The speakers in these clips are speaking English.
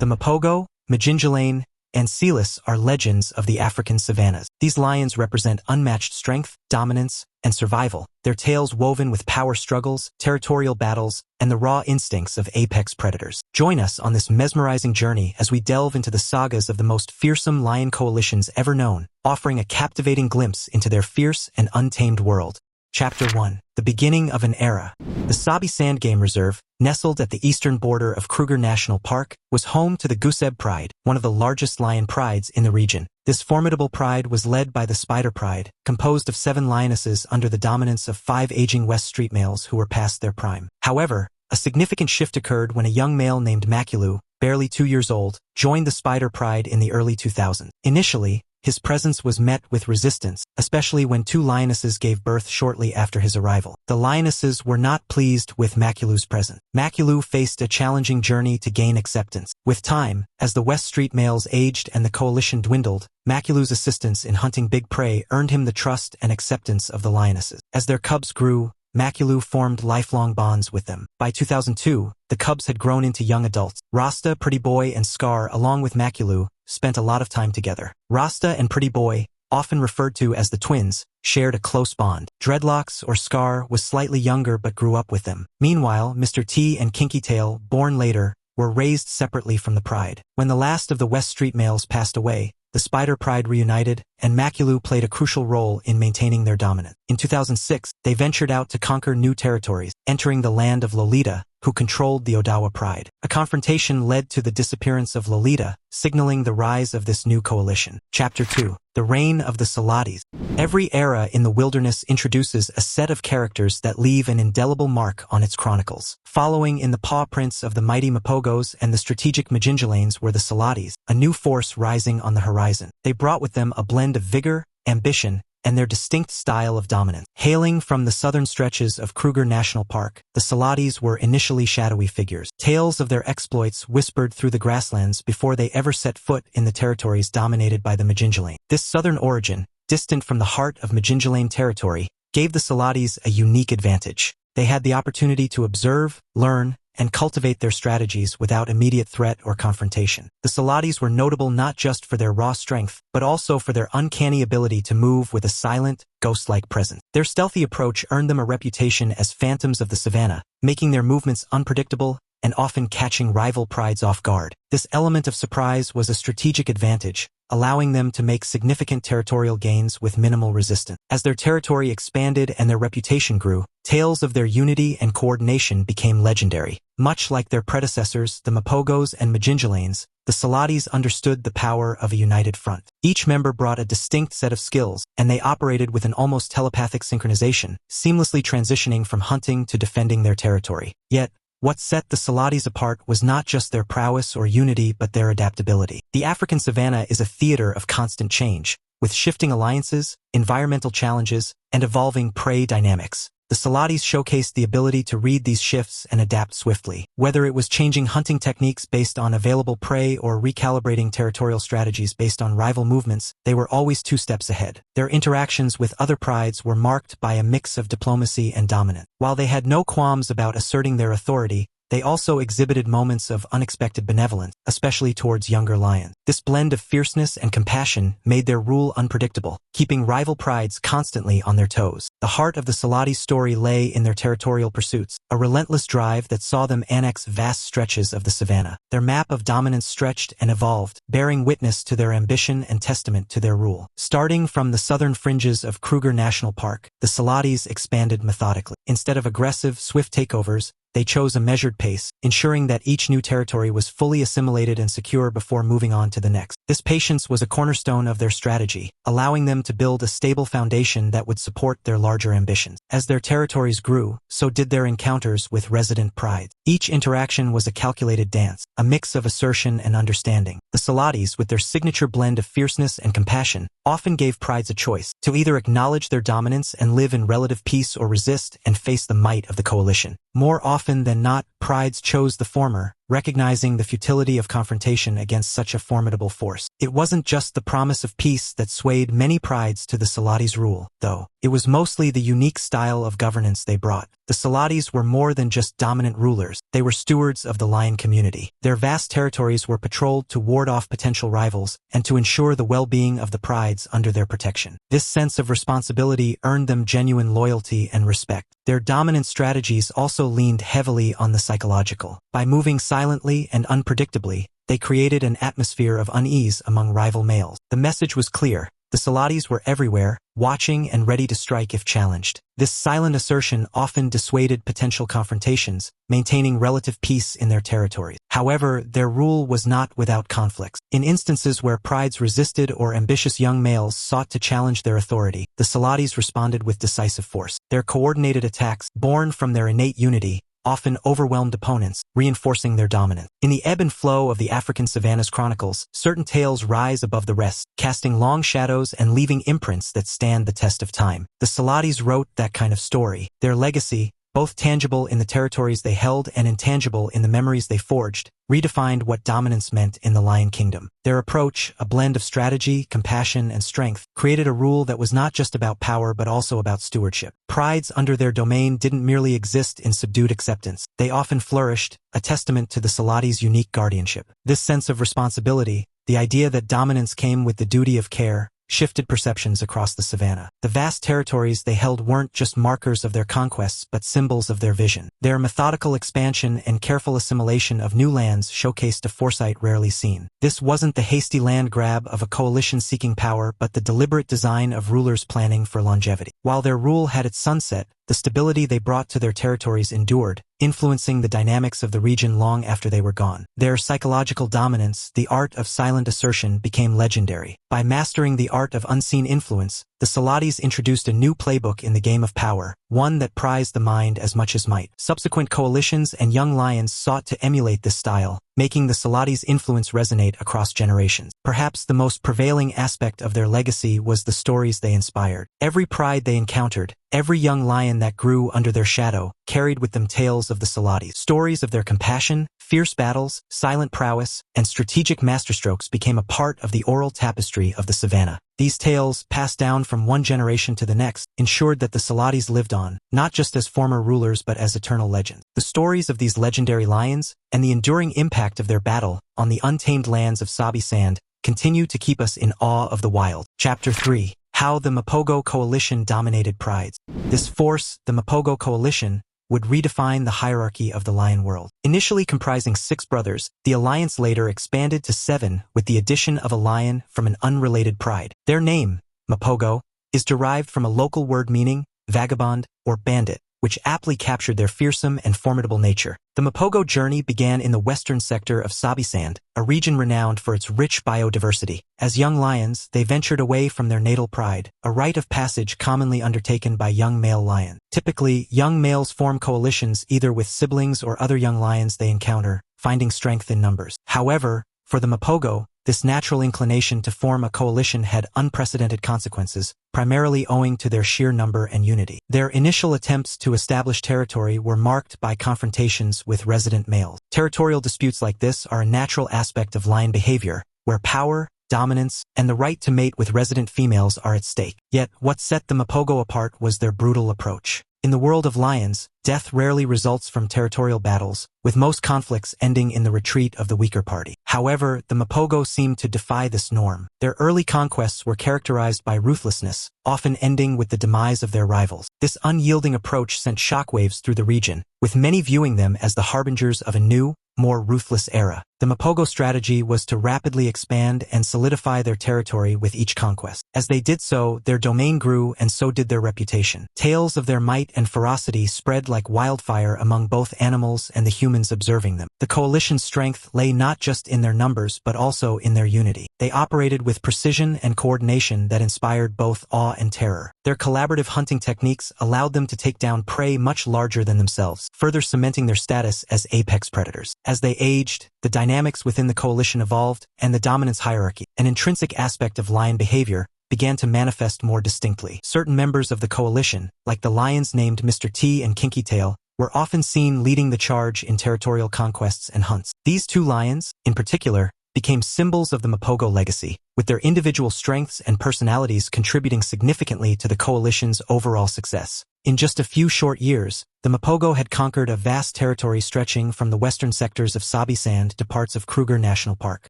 The Mapogo, Majinjalane, and Selis are legends of the African savannas. These lions represent unmatched strength, dominance, and survival, their tales woven with power struggles, territorial battles, and the raw instincts of apex predators. Join us on this mesmerizing journey as we delve into the sagas of the most fearsome lion coalitions ever known, offering a captivating glimpse into their fierce and untamed world. Chapter 1. The Beginning of an Era. The Sabi Sand Game Reserve, nestled at the eastern border of Kruger National Park, was home to the Guseb Pride, one of the largest lion prides in the region. This formidable pride was led by the Spider Pride, composed of 7 lionesses under the dominance of 5 aging West Street males who were past their prime. However, a significant shift occurred when a young male named Makulu, barely 2 years old, joined the Spider Pride in the early 2000s. Initially, his presence was met with resistance, especially when 2 lionesses gave birth shortly after his arrival. The lionesses were not pleased with Makulu's presence. Makulu faced a challenging journey to gain acceptance. With time, as the West Street males aged and the coalition dwindled, Makulu's assistance in hunting big prey earned him the trust and acceptance of the lionesses. As their cubs grew, Makulu formed lifelong bonds with them. By 2002, the cubs had grown into young adults. Rasta, Pretty Boy, and Scar, along with Makulu, spent a lot of time together. Rasta and Pretty Boy, often referred to as the twins, shared a close bond. Dreadlocks, or Scar, was slightly younger but grew up with them. Meanwhile, Mr. T and Kinky Tail, born later, were raised separately from the pride. When the last of the West Street males passed away, the Spider Pride reunited, and Makulu played a crucial role in maintaining their dominance. In 2006, they ventured out to conquer new territories, entering the land of Lolita, who controlled the Odawa Pride. A confrontation led to the disappearance of Lolita, signaling the rise of this new coalition. Chapter 2. The Reign of the Salatis. Every era in the wilderness introduces a set of characters that leave an indelible mark on its chronicles. Following in the paw prints of the mighty Mapogos and the strategic Majinjalanes were the Salatis, a new force rising on the horizon. They brought with them a blend of vigor, ambition, and their distinct style of dominance. Hailing from the southern stretches of Kruger National Park, the Salatis were initially shadowy figures. Tales of their exploits whispered through the grasslands before they ever set foot in the territories dominated by the Majinjalane. This southern origin, distant from the heart of Majinjalane territory, gave the Salatis a unique advantage. They had the opportunity to observe, learn, and cultivate their strategies without immediate threat or confrontation. The Salatis were notable not just for their raw strength, but also for their uncanny ability to move with a silent, ghost-like presence. Their stealthy approach earned them a reputation as phantoms of the savannah, making their movements unpredictable and often catching rival prides off guard. This element of surprise was a strategic advantage, allowing them to make significant territorial gains with minimal resistance. As their territory expanded and their reputation grew, tales of their unity and coordination became legendary. Much like their predecessors, the Mapogos and Majinjalanes, the Salatis understood the power of a united front. Each member brought a distinct set of skills, and they operated with an almost telepathic synchronization, seamlessly transitioning from hunting to defending their territory. Yet, what set the Salatis apart was not just their prowess or unity but their adaptability. The African savanna is a theater of constant change, with shifting alliances, environmental challenges, and evolving prey dynamics. The Salatis showcased the ability to read these shifts and adapt swiftly. Whether it was changing hunting techniques based on available prey or recalibrating territorial strategies based on rival movements, they were always 2 steps ahead. Their interactions with other prides were marked by a mix of diplomacy and dominance. While they had no qualms about asserting their authority, they also exhibited moments of unexpected benevolence, especially towards younger lions. This blend of fierceness and compassion made their rule unpredictable, keeping rival prides constantly on their toes. The heart of the Salatis' story lay in their territorial pursuits, a relentless drive that saw them annex vast stretches of the savannah. Their map of dominance stretched and evolved, bearing witness to their ambition and testament to their rule. Starting from the southern fringes of Kruger National Park, the Salatis expanded methodically. Instead of aggressive, swift takeovers, they chose a measured pace, ensuring that each new territory was fully assimilated and secure before moving on to the next. This patience was a cornerstone of their strategy, allowing them to build a stable foundation that would support their larger ambitions. As their territories grew, so did their encounters with resident prides. Each interaction was a calculated dance, a mix of assertion and understanding. The Salatis, with their signature blend of fierceness and compassion, often gave prides a choice, to either acknowledge their dominance and live in relative peace or resist and face the might of the coalition. More often than not, prides chose the former, recognizing the futility of confrontation against such a formidable force. It wasn't just the promise of peace that swayed many prides to the Salatis' rule, though. It was mostly the unique style of governance they brought. The Salatis were more than just dominant rulers. They were stewards of the lion community. Their vast territories were patrolled to ward off potential rivals and to ensure the well-being of the prides under their protection. This sense of responsibility earned them genuine loyalty and respect. Their dominant strategies also leaned heavily on the psychological. By moving silently and unpredictably, they created an atmosphere of unease among rival males. The message was clear. The Salatis were everywhere, watching and ready to strike if challenged. This silent assertion often dissuaded potential confrontations, maintaining relative peace in their territories. However, their rule was not without conflicts. In instances where prides resisted or ambitious young males sought to challenge their authority, the Salatis responded with decisive force. Their coordinated attacks, born from their innate unity, often overwhelmed opponents, reinforcing their dominance. In the ebb and flow of the African savannas chronicles, certain tales rise above the rest, casting long shadows and leaving imprints that stand the test of time. The Salatis wrote that kind of story. Their legacy, both tangible in the territories they held and intangible in the memories they forged, redefined what dominance meant in the Lion Kingdom. Their approach, a blend of strategy, compassion, and strength, created a rule that was not just about power but also about stewardship. Prides under their domain didn't merely exist in subdued acceptance. They often flourished, a testament to the Salatis' unique guardianship. This sense of responsibility, the idea that dominance came with the duty of care, shifted perceptions across the savannah. The vast territories they held weren't just markers of their conquests but symbols of their vision. Their methodical expansion and careful assimilation of new lands showcased a foresight rarely seen. This wasn't the hasty land grab of a coalition seeking power but the deliberate design of rulers planning for longevity. While their rule had its sunset, the stability they brought to their territories endured, influencing the dynamics of the region long after they were gone. Their psychological dominance, the art of silent assertion, became legendary. By mastering the art of unseen influence, the Salatis introduced a new playbook in the game of power, one that prized the mind as much as might. Subsequent coalitions and young lions sought to emulate this style, making the Salatis' influence resonate across generations. Perhaps the most prevailing aspect of their legacy was the stories they inspired. Every pride they encountered, every young lion that grew under their shadow, carried with them tales of the Salatis. Stories of their compassion, fierce battles, silent prowess, and strategic masterstrokes became a part of the oral tapestry of the savannah. These tales, passed down from one generation to the next, ensured that the Salatis lived on, not just as former rulers but as eternal legends. The stories of these legendary lions, and the enduring impact of their battle on the untamed lands of Sabi Sand, continue to keep us in awe of the wild. Chapter 3. How the Mapogo Coalition Dominated Prides. This force, the Mapogo Coalition, would redefine the hierarchy of the lion world. Initially comprising 6 brothers, the alliance later expanded to 7 with the addition of a lion from an unrelated pride. Their name, Mapogo, is derived from a local word meaning vagabond or bandit, which aptly captured their fearsome and formidable nature. The Mapogo journey began in the western sector of Sabi Sand, a region renowned for its rich biodiversity. As young lions, they ventured away from their natal pride, a rite of passage commonly undertaken by young male lions. Typically, young males form coalitions either with siblings or other young lions they encounter, finding strength in numbers. However, for the Mapogo, this natural inclination to form a coalition had unprecedented consequences, primarily owing to their sheer number and unity. Their initial attempts to establish territory were marked by confrontations with resident males. Territorial disputes like this are a natural aspect of lion behavior, where power, dominance, and the right to mate with resident females are at stake. Yet, what set the Mapogo apart was their brutal approach. In the world of lions, death rarely results from territorial battles, with most conflicts ending in the retreat of the weaker party. However, the Mapogo seemed to defy this norm. Their early conquests were characterized by ruthlessness, often ending with the demise of their rivals. This unyielding approach sent shockwaves through the region, with many viewing them as the harbingers of a new, more ruthless era. The Mapogo strategy was to rapidly expand and solidify their territory with each conquest. As they did so, their domain grew and so did their reputation. Tales of their might and ferocity spread like wildfire among both animals and the humans observing them. The coalition's strength lay not just in their numbers but also in their unity. They operated with precision and coordination that inspired both awe and terror. Their collaborative hunting techniques allowed them to take down prey much larger than themselves, further cementing their status as apex predators. As they aged, the dynamics within the coalition evolved, and the dominance hierarchy, an intrinsic aspect of lion behavior, began to manifest more distinctly. Certain members of the coalition, like the lions named Mr. T and Kinky Tail, were often seen leading the charge in territorial conquests and hunts. These two lions, in particular, became symbols of the Mapogo legacy, with their individual strengths and personalities contributing significantly to the coalition's overall success. In just a few short years, the Mapogo had conquered a vast territory stretching from the western sectors of Sabi Sand to parts of Kruger National Park.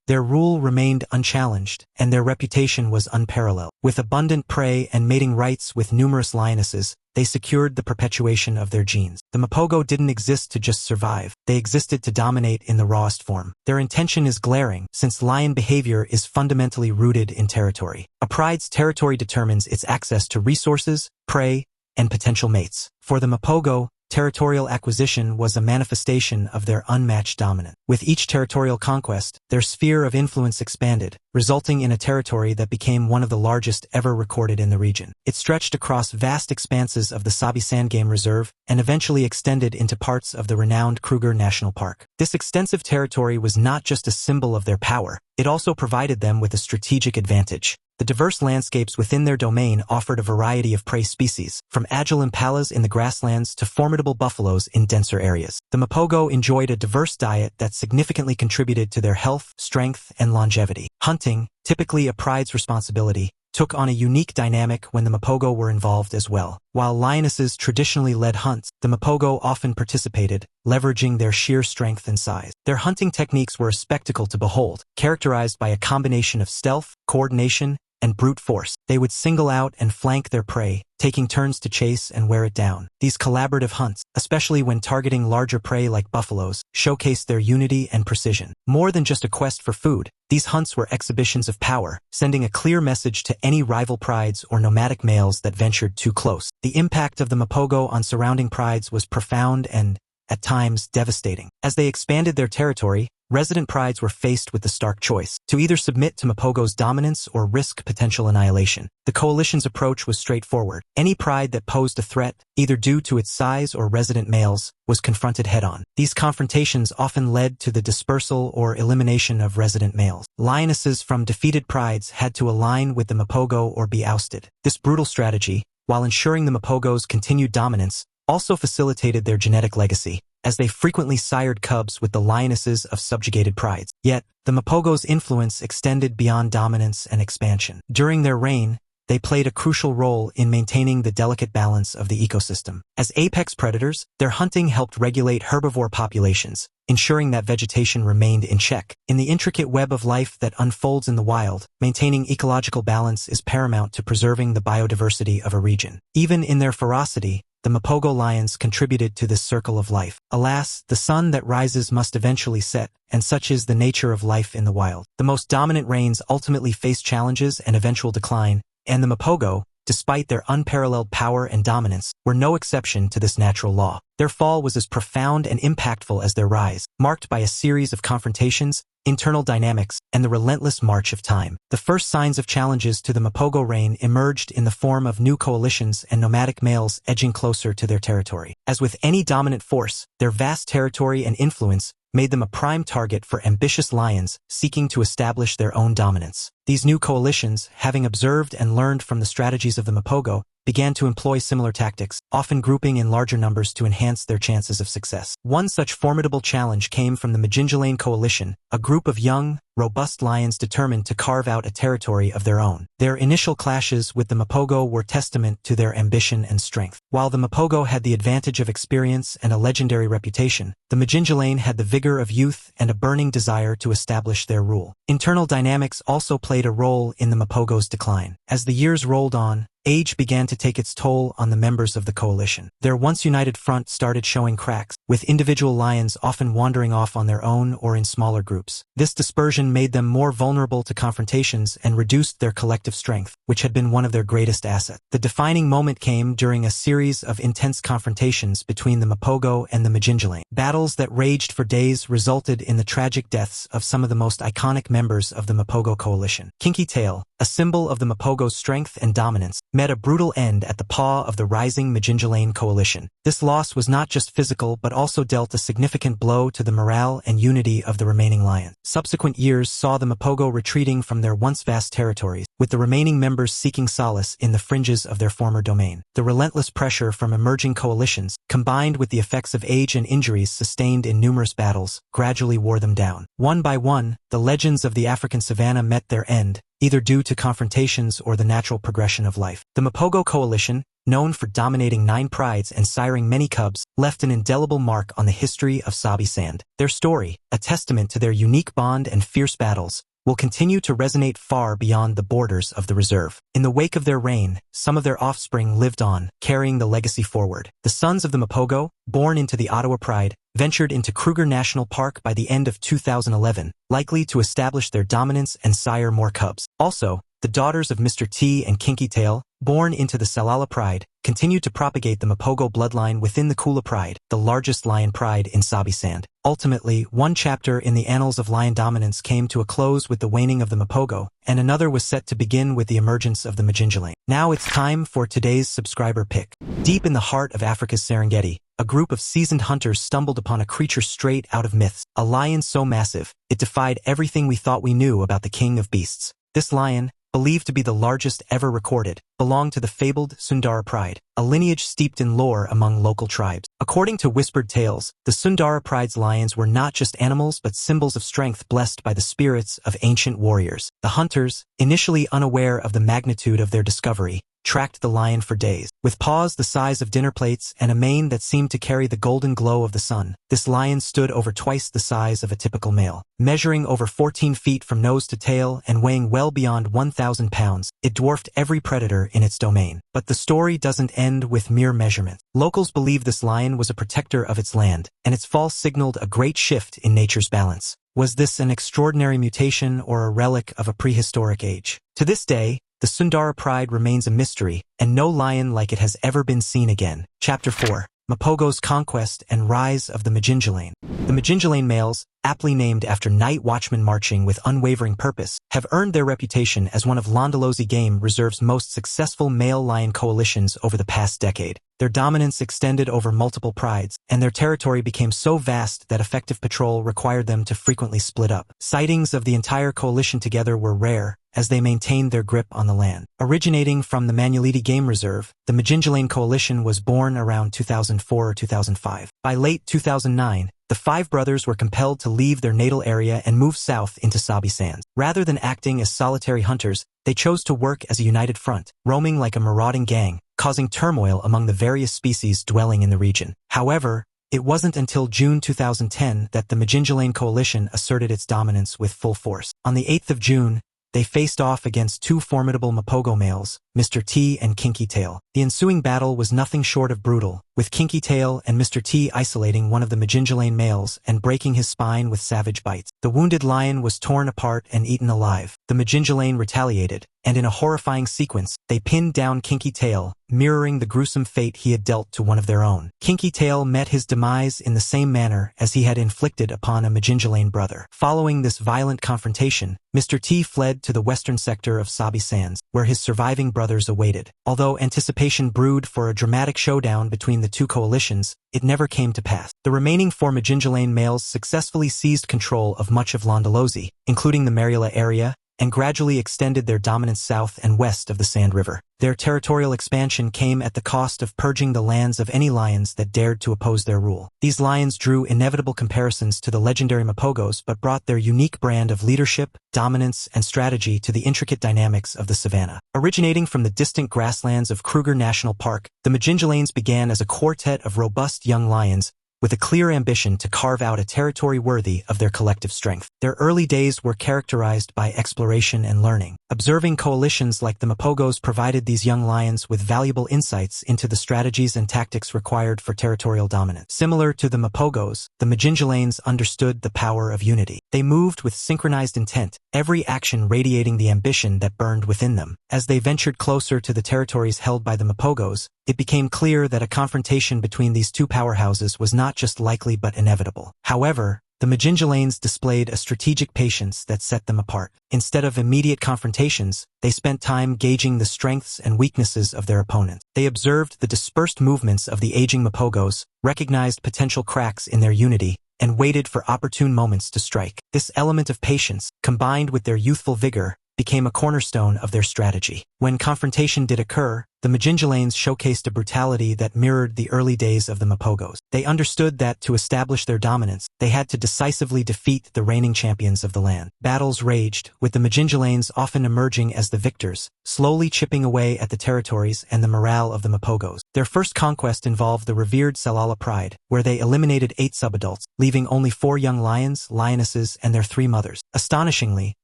Their rule remained unchallenged, and their reputation was unparalleled. With abundant prey and mating rights with numerous lionesses, they secured the perpetuation of their genes. The Mapogo didn't exist to just survive. They existed to dominate in the rawest form. Their intention is glaring, since lion behavior is fundamentally rooted in territory. A pride's territory determines its access to resources, prey, and potential mates. For the Mapogo, territorial acquisition was a manifestation of their unmatched dominance. With each territorial conquest, their sphere of influence expanded, resulting in a territory that became one of the largest ever recorded in the region. It stretched across vast expanses of the Sabi Sand Game Reserve and eventually extended into parts of the renowned Kruger National Park. This extensive territory was not just a symbol of their power, it also provided them with a strategic advantage. The diverse landscapes within their domain offered a variety of prey species, from agile impalas in the grasslands to formidable buffaloes in denser areas. The Mapogo enjoyed a diverse diet that significantly contributed to their health, strength, and longevity. Hunting, typically a pride's responsibility, took on a unique dynamic when the Mapogo were involved as well. While lionesses traditionally led hunts, the Mapogo often participated, leveraging their sheer strength and size. Their hunting techniques were a spectacle to behold, characterized by a combination of stealth, coordination, and brute force. They would single out and flank their prey, taking turns to chase and wear it down. These collaborative hunts, especially when targeting larger prey like buffaloes, showcased their unity and precision. More than just a quest for food, these hunts were exhibitions of power, sending a clear message to any rival prides or nomadic males that ventured too close. The impact of the Mapogo on surrounding prides was profound and, at times, devastating. As they expanded their territory, resident prides were faced with the stark choice to either submit to Mapogo's dominance or risk potential annihilation. The coalition's approach was straightforward. Any pride that posed a threat, either due to its size or resident males, was confronted head-on. These confrontations often led to the dispersal or elimination of resident males. Lionesses from defeated prides had to align with the Mapogo or be ousted. This brutal strategy, while ensuring the Mapogo's continued dominance, also facilitated their genetic legacy, as they frequently sired cubs with the lionesses of subjugated prides. Yet, the Mapogo's influence extended beyond dominance and expansion. During their reign, they played a crucial role in maintaining the delicate balance of the ecosystem. As apex predators, their hunting helped regulate herbivore populations, ensuring that vegetation remained in check. In the intricate web of life that unfolds in the wild, maintaining ecological balance is paramount to preserving the biodiversity of a region. Even in their ferocity, the Mapogo lions contributed to this circle of life. Alas, the sun that rises must eventually set, and such is the nature of life in the wild. The most dominant reigns ultimately face challenges and eventual decline, and the Mapogo, despite their unparalleled power and dominance, were no exception to this natural law. Their fall was as profound and impactful as their rise, marked by a series of confrontations, internal dynamics, and the relentless march of time. The first signs of challenges to the Mapogo reign emerged in the form of new coalitions and nomadic males edging closer to their territory. As with any dominant force, their vast territory and influence made them a prime target for ambitious lions seeking to establish their own dominance. These new coalitions, having observed and learned from the strategies of the Mapogo, began to employ similar tactics, often grouping in larger numbers to enhance their chances of success. One such formidable challenge came from the Majinjalain coalition, a group of young, robust lions determined to carve out a territory of their own. Their initial clashes with the Mapogo were testament to their ambition and strength. While the Mapogo had the advantage of experience and a legendary reputation, the Majinjalain had the vigor of youth and a burning desire to establish their rule. Internal dynamics also played a role in the Mapogo's decline. As the years rolled on, age began to take its toll on the members of the coalition. Their once united front started showing cracks, with individual lions often wandering off on their own or in smaller groups. This dispersion made them more vulnerable to confrontations and reduced their collective strength, which had been one of their greatest assets. The defining moment came during a series of intense confrontations between the Mapogo and the Majinjalain. Battles that raged for days resulted in the tragic deaths of some of the most iconic members of the Mapogo coalition. Kinky Tail, a symbol of the Mapogo's strength and dominance, met a brutal end at the paw of the rising Majinjalain coalition. This loss was not just physical but also dealt a significant blow to the morale and unity of the remaining lions. Subsequent years saw the Mapogo retreating from their once vast territories, with the remaining members seeking solace in the fringes of their former domain. The relentless pressure from emerging coalitions, combined with the effects of age and injuries sustained in numerous battles, gradually wore them down. One by one, the legends of the African savanna met their end, either due to confrontations or the natural progression of life. The Mapogo coalition, known for dominating 9 prides and siring many cubs, left an indelible mark on the history of Sabi Sand. Their story, a testament to their unique bond and fierce battles, will continue to resonate far beyond the borders of the reserve. In the wake of their reign, some of their offspring lived on, carrying the legacy forward. The sons of the Mapogo, born into the Ottawa Pride, ventured into Kruger National Park by the end of 2011, likely to establish their dominance and sire more cubs. Also, the daughters of Mr. T and Kinky Tail, born into the Salala Pride, continued to propagate the Mapogo bloodline within the Kula Pride, the largest lion pride in Sabi Sand. Ultimately, one chapter in the annals of lion dominance came to a close with the waning of the Mapogo, and another was set to begin with the emergence of the Majinjalain. Now it's time for today's subscriber pick. Deep in the heart of Africa's Serengeti, a group of seasoned hunters stumbled upon a creature straight out of myths, a lion so massive, it defied everything we thought we knew about the king of beasts. This lion, believed to be the largest ever recorded, belonged to the fabled Sundara Pride, a lineage steeped in lore among local tribes. According to whispered tales, the Sundara Pride's lions were not just animals but symbols of strength blessed by the spirits of ancient warriors. The hunters, initially unaware of the magnitude of their discovery, tracked the lion for days. With paws the size of dinner plates and a mane that seemed to carry the golden glow of the sun, this lion stood over twice the size of a typical male. Measuring over 14 feet from nose to tail and weighing well beyond 1,000 pounds, it dwarfed every predator in its domain. But the story doesn't end with mere measurements. Locals believe this lion was a protector of its land, and its fall signaled a great shift in nature's balance. Was this an extraordinary mutation or a relic of a prehistoric age? To this day, the Sundara Pride remains a mystery, and no lion like it has ever been seen again. Chapter 4. Mapogo's Conquest and Rise of the Majinjalain. The Majinjalain males, aptly named after night watchmen marching with unwavering purpose, have earned their reputation as one of Londolozi Game Reserve's most successful male lion coalitions over the past decade. Their dominance extended over multiple prides, and their territory became so vast that effective patrol required them to frequently split up. Sightings of the entire coalition together were rare, as they maintained their grip on the land. Originating from the Manyuliti Game Reserve, the Majinjalain Coalition was born around 2004 or 2005. By late 2009, the 5 brothers were compelled to leave their natal area and move south into Sabi Sands. Rather than acting as solitary hunters, they chose to work as a united front, roaming like a marauding gang, causing turmoil among the various species dwelling in the region. However, it wasn't until June 2010 that the Majinjalain Coalition asserted its dominance with full force. On the 8th of June, they faced off against 2 formidable Mapogo males, Mr. T and Kinky Tail. The ensuing battle was nothing short of brutal, with Kinky Tail and Mr. T isolating one of the Majinjalain males and breaking his spine with savage bites. The wounded lion was torn apart and eaten alive. The Majinjalain retaliated, and in a horrifying sequence, they pinned down Kinky Tail, mirroring the gruesome fate he had dealt to one of their own. Kinky Tail met his demise in the same manner as he had inflicted upon a Majinjalain brother. Following this violent confrontation, Mr. T fled to the western sector of Sabi Sands, where his surviving brothers awaited. Although anticipation brewed for a dramatic showdown between the 2 coalitions, it never came to pass. The remaining 4 Majinjalain males successfully seized control of much of Londolozi, including the Mariela area, and gradually extended their dominance south and west of the Sand River. Their territorial expansion came at the cost of purging the lands of any lions that dared to oppose their rule. These lions drew inevitable comparisons to the legendary Mapogos but brought their unique brand of leadership, dominance, and strategy to the intricate dynamics of the savanna. Originating from the distant grasslands of Kruger National Park, the Majinjalains began as a quartet of robust young lions, with a clear ambition to carve out a territory worthy of their collective strength. Their early days were characterized by exploration and learning. Observing coalitions like the Mapogos provided these young lions with valuable insights into the strategies and tactics required for territorial dominance. Similar to the Mapogos, the Majinjalains understood the power of unity. They moved with synchronized intent, every action radiating the ambition that burned within them. As they ventured closer to the territories held by the Mapogos, it became clear that a confrontation between these 2 powerhouses was not just likely but inevitable. However, the Majinjalanes displayed a strategic patience that set them apart. Instead of immediate confrontations, they spent time gauging the strengths and weaknesses of their opponents. They observed the dispersed movements of the aging Mapogos, recognized potential cracks in their unity, and waited for opportune moments to strike. This element of patience, combined with their youthful vigor, became a cornerstone of their strategy. When confrontation did occur, the Majinjalanes showcased a brutality that mirrored the early days of the Mapogos. They understood that to establish their dominance, they had to decisively defeat the reigning champions of the land. Battles raged, with the Majinjalanes often emerging as the victors, slowly chipping away at the territories and the morale of the Mapogos. Their first conquest involved the revered Salala Pride, where they eliminated 8 subadults, leaving only 4 young lions, lionesses, and their 3 mothers. Astonishingly,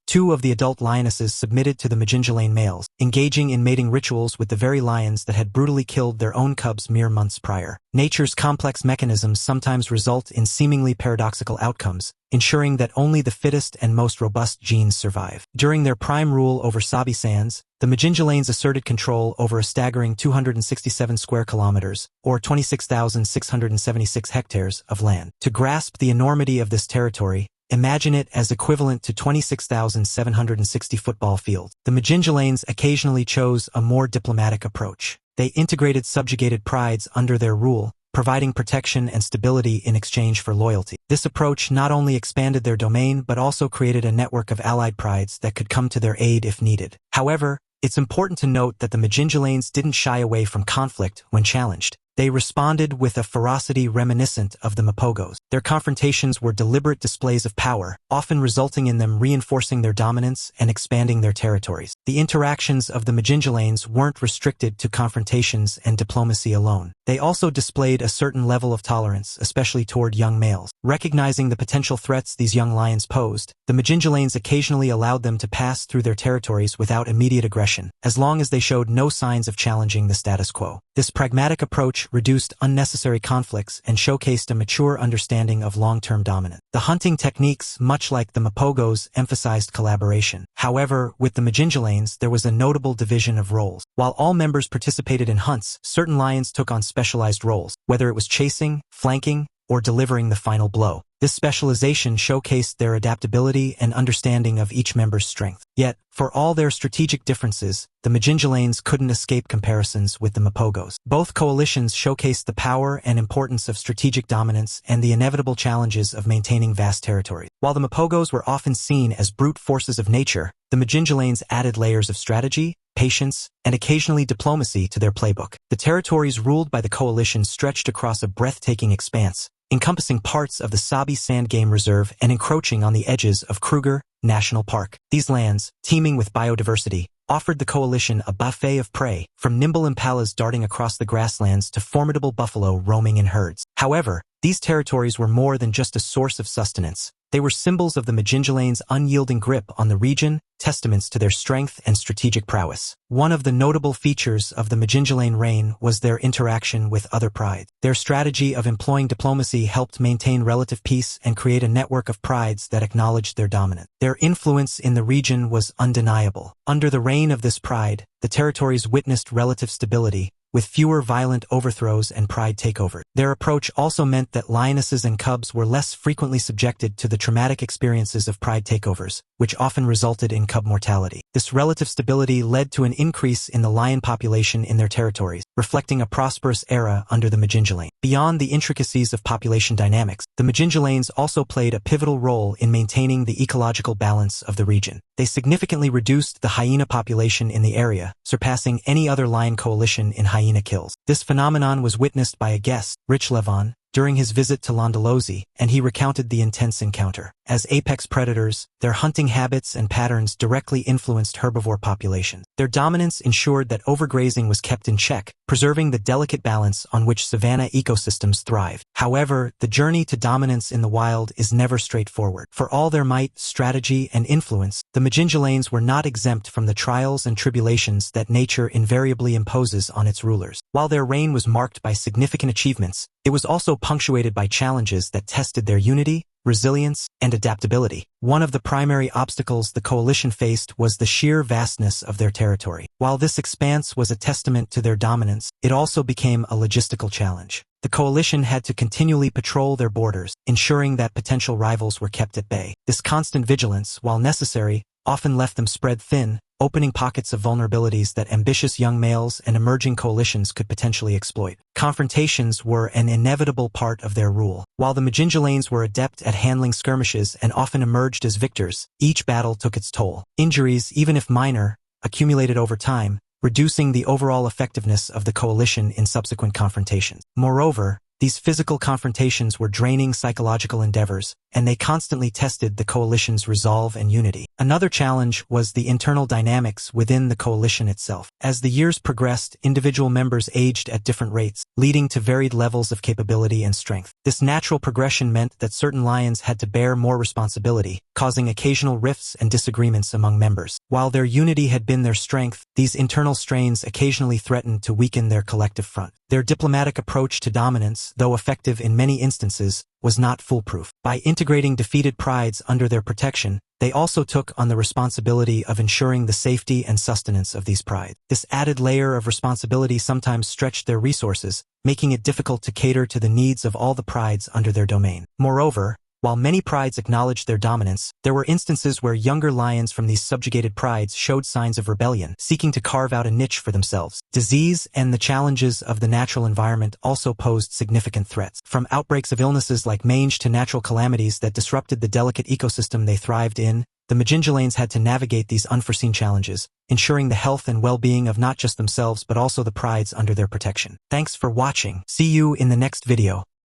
2 of the adult lionesses submitted to the Majinjalane males, engaging in mating rituals with the very lions that had brutally killed their own cubs mere months prior. Nature's complex mechanisms sometimes result in seemingly paradoxical outcomes, ensuring that only the fittest and most robust genes survive. During their prime rule over Sabi Sands, the Majinjalanes asserted control over a staggering 267 square kilometers, or 26,676 hectares, of land. To grasp the enormity of this territory, imagine it as equivalent to 26,760 football fields. The Majinjalanes occasionally chose a more diplomatic approach. They integrated subjugated prides under their rule, providing protection and stability in exchange for loyalty. This approach not only expanded their domain but also created a network of allied prides that could come to their aid if needed. However, it's important to note that the Majinjalanes didn't shy away from conflict when challenged. They responded with a ferocity reminiscent of the Mapogos. Their confrontations were deliberate displays of power, often resulting in them reinforcing their dominance and expanding their territories. The interactions of the Majinjalanes weren't restricted to confrontations and diplomacy alone. They also displayed a certain level of tolerance, especially toward young males. Recognizing the potential threats these young lions posed, the Majinjalanes occasionally allowed them to pass through their territories without immediate aggression, as long as they showed no signs of challenging the status quo. This pragmatic approach reduced unnecessary conflicts and showcased a mature understanding of long-term dominance. The hunting techniques, much like the Mapogos, emphasized collaboration. However, with the Majinjalanes, there was a notable division of roles. While all members participated in hunts, certain lions took on specialized roles, whether it was chasing, flanking, or delivering the final blow. This specialization showcased their adaptability and understanding of each member's strength. Yet, for all their strategic differences, the Majinjalanes couldn't escape comparisons with the Mapogos. Both coalitions showcased the power and importance of strategic dominance and the inevitable challenges of maintaining vast territories. While the Mapogos were often seen as brute forces of nature, the Majinjalanes added layers of strategy, patience, and occasionally diplomacy to their playbook. The territories ruled by the coalition stretched across a breathtaking expanse, encompassing parts of the Sabi Sand Game Reserve and encroaching on the edges of Kruger National Park. These lands, teeming with biodiversity, offered the coalition a buffet of prey, from nimble impalas darting across the grasslands to formidable buffalo roaming in herds. However, these territories were more than just a source of sustenance. They were symbols of the Majinjalanes' unyielding grip on the region, testaments to their strength and strategic prowess. One of the notable features of the Majinjalane reign was their interaction with other prides. Their strategy of employing diplomacy helped maintain relative peace and create a network of prides that acknowledged their dominance. Their influence in the region was undeniable. Under the reign of this pride, the territories witnessed relative stability, with fewer violent overthrows and pride takeovers. Their approach also meant that lionesses and cubs were less frequently subjected to the traumatic experiences of pride takeovers, which often resulted in cub mortality. This relative stability led to an increase in the lion population in their territories, reflecting a prosperous era under the Majinjalane. Beyond the intricacies of population dynamics, the Majinjalanes also played a pivotal role in maintaining the ecological balance of the region. They significantly reduced the hyena population in the area, surpassing any other lion coalition in hyena kills. This phenomenon was witnessed by a guest, Rich Levon, during his visit to Londolozi, and he recounted the intense encounter. As apex predators, their hunting habits and patterns directly influenced herbivore populations. Their dominance ensured that overgrazing was kept in check, preserving the delicate balance on which savanna ecosystems thrive. However, the journey to dominance in the wild is never straightforward. For all their might, strategy, and influence, the Majinjalanes were not exempt from the trials and tribulations that nature invariably imposes on its rulers. While their reign was marked by significant achievements, it was also punctuated by challenges that tested their unity, resilience, and adaptability. One of the primary obstacles the coalition faced was the sheer vastness of their territory. While this expanse was a testament to their dominance, it also became a logistical challenge. the coalition had to continually patrol their borders, ensuring that potential rivals were kept at bay. This constant vigilance, while necessary, often left them spread thin, opening pockets of vulnerabilities that ambitious young males and emerging coalitions could potentially exploit. Confrontations were an inevitable part of their rule. While the Majinjalanes were adept at handling skirmishes and often emerged as victors, each battle took its toll. Injuries, even if minor, accumulated over time, reducing the overall effectiveness of the coalition in subsequent confrontations. Moreover, these physical confrontations were draining psychological endeavors, and they constantly tested the coalition's resolve and unity. Another challenge was the internal dynamics within the coalition itself. As the years progressed, individual members aged at different rates, leading to varied levels of capability and strength. This natural progression meant that certain lions had to bear more responsibility, causing occasional rifts and disagreements among members. While their unity had been their strength, these internal strains occasionally threatened to weaken their collective front. Their diplomatic approach to dominance, though effective in many instances, was not foolproof. By integrating defeated prides under their protection, they also took on the responsibility of ensuring the safety and sustenance of these prides. This added layer of responsibility sometimes stretched their resources, making it difficult to cater to the needs of all the prides under their domain. Moreover, while many prides acknowledged their dominance, there were instances where younger lions from these subjugated prides showed signs of rebellion, seeking to carve out a niche for themselves. Disease and the challenges of the natural environment also posed significant threats. From outbreaks of illnesses like mange to natural calamities that disrupted the delicate ecosystem they thrived in, the Majinjalanes had to navigate these unforeseen challenges, ensuring the health and well-being of not just themselves but also the prides under their protection. Thanks for watching. See you in the next video.